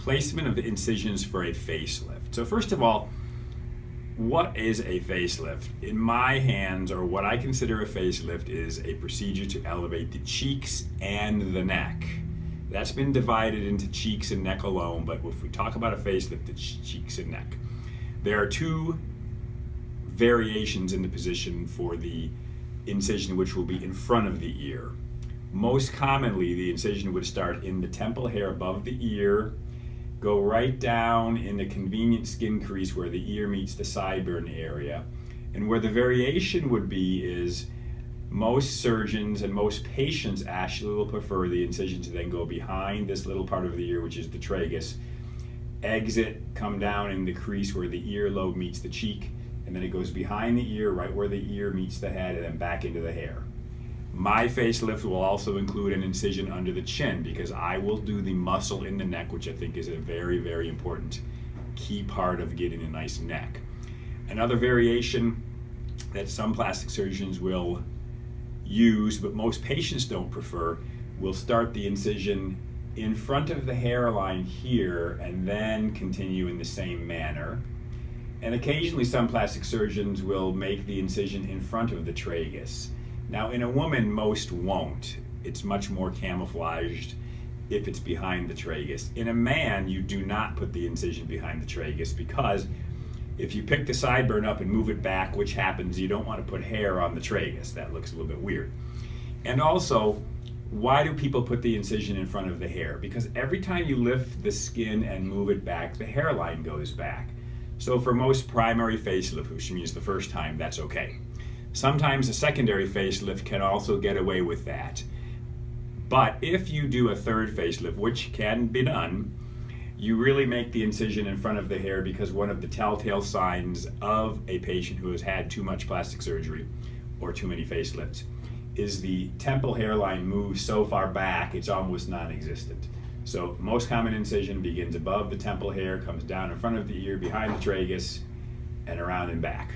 Placement of incisions for a facelift. So first of all, what is a facelift? In my hands, or what I consider a facelift, is a procedure to elevate the cheeks and the neck. That's been divided into cheeks and neck alone, but if we talk about a facelift, it's cheeks and neck. There are two variations in the position for the incision, which will be in front of the ear. Most commonly, the incision would start in the temple hair above the ear, go right down in the convenient skin crease where the ear meets the sideburn area. And where the variation would be is most surgeons and most patients actually will prefer the incision to then go behind this little part of the ear, which is the tragus, exit, come down in the crease where the earlobe meets the cheek, and then it goes behind the ear, right where the ear meets the head, and then back into the hair. My facelift will also include an incision under the chin because I will do the muscle in the neck, which I think is a very, very important key part of getting a nice neck. Another variation that some plastic surgeons will use, but most patients don't prefer, will start the incision in front of the hairline here and then continue in the same manner. And occasionally some plastic surgeons will make the incision in front of the tragus. Now in a woman, most won't. It's much more camouflaged if it's behind the tragus. In a man, you do not put the incision behind the tragus because if you pick the sideburn up and move it back, which happens, you don't want to put hair on the tragus. That looks a little bit weird. And also, why do people put the incision in front of the hair? Because every time you lift the skin and move it back, the hairline goes back. So for most primary facelift, which means the first time, that's okay. Sometimes a secondary facelift can also get away with that. But if you do a third facelift, which can be done, you really make the incision in front of the hair because one of the telltale signs of a patient who has had too much plastic surgery or too many facelifts is the temple hairline moves so far back it's almost non-existent. So most common incision begins above the temple hair, comes down in front of the ear, behind the tragus, and around and back.